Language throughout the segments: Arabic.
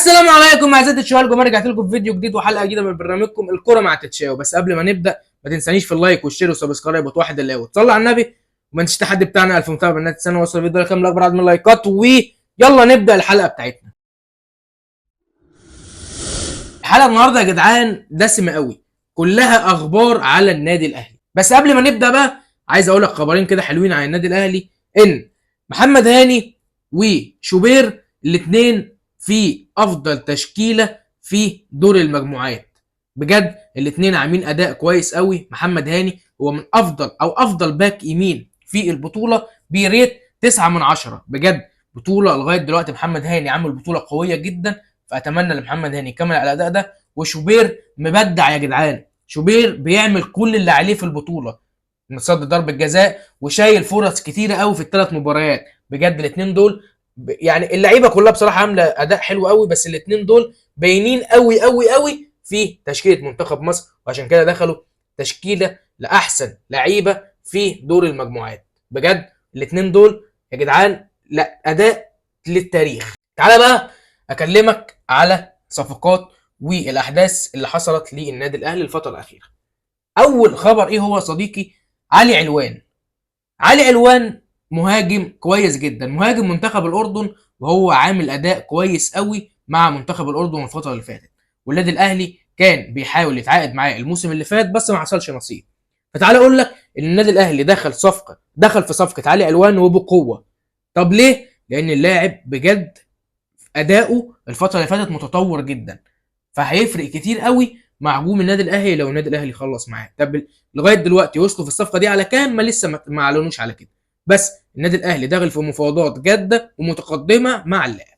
السلام عليكم اعزائي الشباب، رجعت لكم في فيديو جديد وحلقه جديده من برنامجكم الكوره مع تتشاو. بس قبل ما نبدا ما تنسانيش في اللايك والشير والسبسكرايب وتوحد الله وتصلي على النبي، وما تنساش التحدي بتاعنا 1000 متابع بنات السنه. وصل الفيديو لكام اكبر عدد من اللايكات، ويلا نبدا الحلقه بتاعتنا. الحلقه النهارده يا جدعان دسمه قوي، كلها اخبار على النادي الاهلي. بس قبل ما نبدا بقى عايز اقول لك خبرين كده حلوين عن النادي الاهلي، ان محمد هاني وشوبير الاثنين في افضل تشكيله في دور المجموعات. بجد الاثنين عاملين اداء كويس قوي. محمد هاني هو من افضل باك يمين في البطوله بريت 9/10. بجد بطوله لغايه دلوقتي محمد هاني عامل بطوله قويه جدا، فاتمنى لمحمد هاني يكمل على الاداء ده. وشوبير مبدع يا جدعان، شوبير بيعمل كل اللي عليه في البطوله، متصدي ضربه جزاء وشايل فرص كتيره قوي في الثلاث مباريات. بجد الاثنين دول يعني اللعيبه كلها بصراحه عامله اداء حلو قوي، بس الاثنين دول باينين قوي قوي قوي في تشكيله منتخب مصر، وعشان كده دخلوا تشكيله لاحسن لعيبه في دور المجموعات. بجد الاثنين دول يا جدعان لا اداء للتاريخ. تعالى بقى اكلمك على صفقات والاحداث اللي حصلت للنادي الاهلي الفتره الاخيره. اول خبر ايه هو صديقي؟ علي علوان. علي علوان مهاجم كويس جدا، مهاجم منتخب الاردن، وهو عامل اداء كويس قوي مع منتخب الاردن الفتره اللي فاتت، والنادي الاهلي كان بيحاول يتعاقد معاه الموسم اللي فات بس ما حصلش نصيب. فتعالى اقول لك ان النادي الاهلي دخل في صفقه علي علوان وبقوه. طب ليه؟ لان اللاعب بجد اداؤه الفتره اللي فاتت متطور جدا، فهيفرق كتير قوي مع هجوم النادي الاهلي لو النادي الاهلي خلص معاه. طب لغايه دلوقتي وصلوا في الصفقه دي على كام؟ ما لسه ما اعلنوش على كده، بس النادي الاهلي داخل في مفاوضات جاده ومتقدمه مع اللاعب.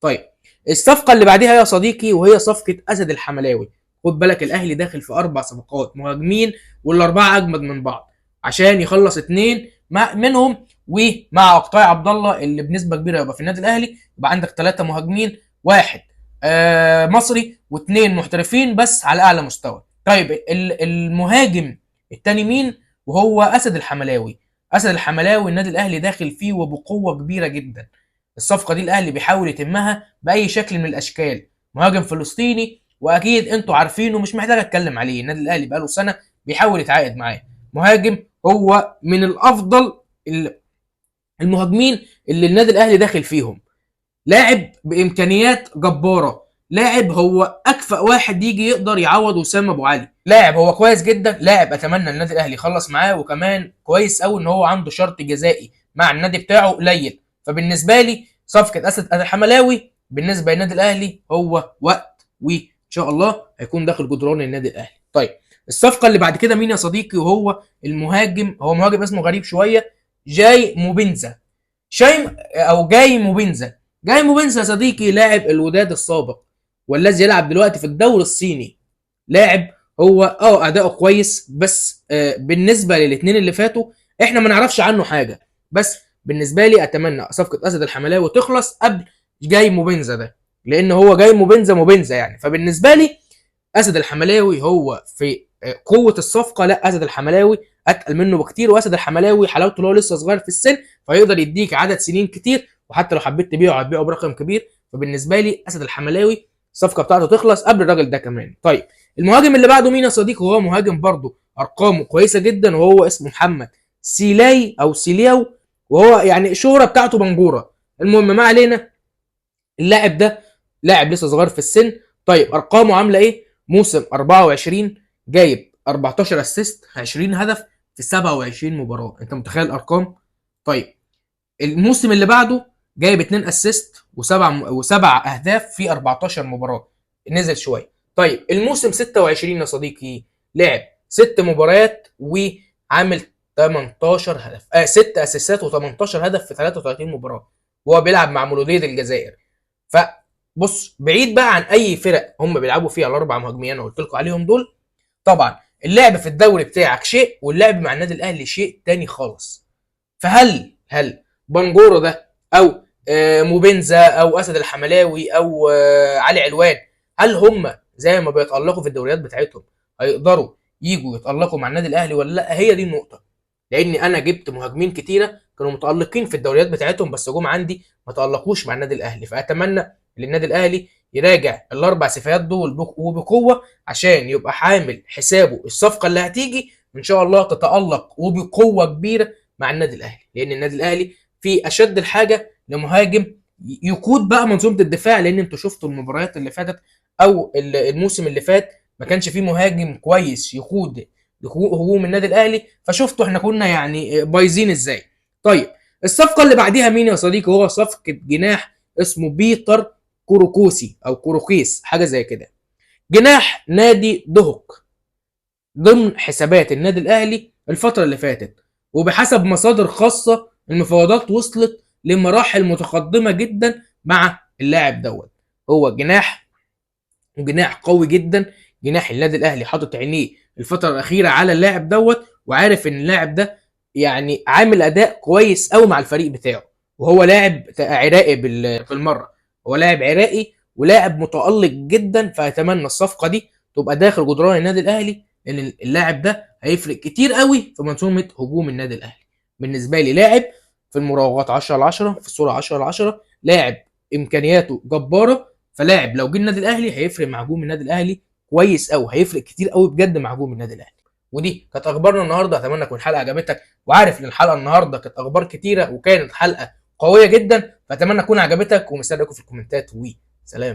طيب الصفقه اللي بعديها يا صديقي وهي صفقه اسد الحملاوي. خد بالك الاهلي داخل في 4 صفقات مهاجمين، والاربعه اجمد من بعض، عشان يخلص 2 منهم ومع اقطاع عبد الله اللي بنسبه كبيره يبقى في النادي الاهلي. يبقى عندك 3 مهاجمين، واحد مصري واثنين محترفين بس على اعلى مستوى. طيب المهاجم الثاني مين؟ وهو اسد الحملاوي. اسد الحملاوي النادي الاهلي داخل فيه وبقوه كبيره جدا. الصفقه دي الاهلي بيحاول يتمها باي شكل من الاشكال. مهاجم فلسطيني، واكيد انتوا عارفينه مش محتاج اتكلم عليه، النادي الاهلي بقاله سنه بيحاول يتعاقد معاه. مهاجم هو من الافضل المهاجمين اللي النادي الاهلي داخل فيهم، لاعب بامكانيات جباره، لاعب هو اكفأ واحد يجي يقدر يعوض وسام ابو علي. لاعب هو كويس جدا، لاعب اتمنى النادي الاهلي يخلص معاه، وكمان كويس قوي ان هو عنده شرط جزائي مع النادي بتاعه قليل. فبالنسبه لي صفقه اسد الحملاوي بالنسبه للنادي الاهلي هو وقت، وان شاء الله هيكون داخل جدران النادي الاهلي. طيب الصفقه اللي بعد كده مين يا صديقي؟ وهو المهاجم، هو مهاجم اسمه غريب شويه، جاي موبينزا. جاي موبينزا. جاي موبينزا يا صديقي لاعب الوداد السابق والذي يلعب دلوقتي في الدوري الصيني. لاعب هو اداؤه كويس، بس بالنسبه للاثنين اللي فاتوا احنا ما نعرفش عنه حاجه. بس بالنسبه لي اتمنى صفقه اسد الحملاوي تخلص قبل جاي موبينزا ده، لان هو جاي موبينزا يعني. فبالنسبه لي اسد الحملاوي هو في قوه الصفقه، لا اسد الحملاوي اتقل منه بكتير. واسد الحملاوي حلاوته هو لسه صغير في السن، فيقدر يديك عدد سنين كتير، وحتى لو حبيت تبيعه هتبيعه برقم كبير. فبالنسبه لي اسد الحملاوي الصفقه بتاعته تخلص قبل الراجل ده كمان. طيب المهاجم اللي بعده مين يا صديقي؟ هو مهاجم برضه ارقامه كويسه جدا، وهو اسمه محمد سيلاي او سيلياو، وهو يعني الشهره بتاعته بنجوره. المهم ما علينا، اللاعب ده لاعب لسه صغير في السن. طيب ارقامه عامله ايه؟ موسم 24 جايب 14 اسيست، 20 هدف في 27 مباراه. انت متخيل الارقام؟ طيب الموسم اللي بعده جايب 2 اسيست وسبع اهداف في 14 مباراه، نزل شويه. طيب الموسم 26 يا صديقي لعب 6 مباريات وعامل 18 هدف، 6 اسيستات و18 هدف في 33 مباراه، وهو بيلعب مع مولوديه الجزائر. فبص بعيد بقى عن اي فرق هم بيلعبوا فيها الاربع مهاجمين انا قلت لكم عليهم دول، طبعا اللعب في الدوري بتاعك شيء، واللعب مع النادي الاهلي شيء تاني خالص. فهل بنجورو ده او موبينزا او اسد الحملاوي او علي علوان، هل هم زي ما بيتالقوا في الدوريات بتاعتهم هيقدروا يجوا يتالقوا مع النادي الاهلي ولا لا؟ هي دي النقطه. لاني انا جبت مهاجمين كتيره كانوا متالقين في الدوريات بتاعتهم، بس جم عندي ما تالقوش مع النادي الاهلي. فاتمنى ان النادي الاهلي يراجع الاربع صفات دول وبقوه، عشان يبقى عامل حسابه الصفقه اللي هتيجي ان شاء الله تتالق وبقوه كبيره مع النادي الاهلي، لان النادي الاهلي في اشد الحاجه لمهاجم يقود بقى منظومه الدفاع، لان انتوا شفتوا المباريات اللي فاتت او الموسم اللي فات ما كانش فيه مهاجم كويس يقود هجوم النادي الاهلي، فشفتوا احنا كنا يعني بايظين ازاي. طيب الصفقه اللي بعديها مين يا صديقي؟ هو صفقه جناح اسمه بيتر كوروكوسي او كوروكيس حاجه زي كده، جناح نادي دهوك ضمن حسابات النادي الاهلي الفتره اللي فاتت، وبحسب مصادر خاصه المفاوضات وصلت لمراحل متقدمه جدا مع اللاعب دوت. هو جناح قوي جدا، جناح النادي الاهلي حاطط عينيه الفتره الاخيره على اللاعب دوت، وعارف ان اللاعب ده يعني عامل اداء كويس قوي مع الفريق بتاعه، وهو لاعب عراقي بالمره، هو لاعب عراقي ولاعب متالق جدا، فاتمنى الصفقه دي تبقى داخل جدران النادي الاهلي، لان اللاعب ده هيفرق كتير قوي في منظومه هجوم النادي الاهلي. بالنسبه لي لاعب في المراوغات 10 على 10، في الصوره 10 على 10، لاعب امكانياته جباره، فلاعب لو جه النادي الاهلي هيفرق مع هجوم النادي الاهلي كويس قوي، هيفرق كتير قوي بجد مع هجوم النادي الاهلي. ودي كانت اخبارنا النهارده، اتمنى تكون الحلقه عجبتك، وعارف ان الحلقه النهارده كانت اخبار كتيره وكانت حلقه قويه جدا، فاتمنى تكون عجبتك، ومستنيكم في الكومنتات، وسلام.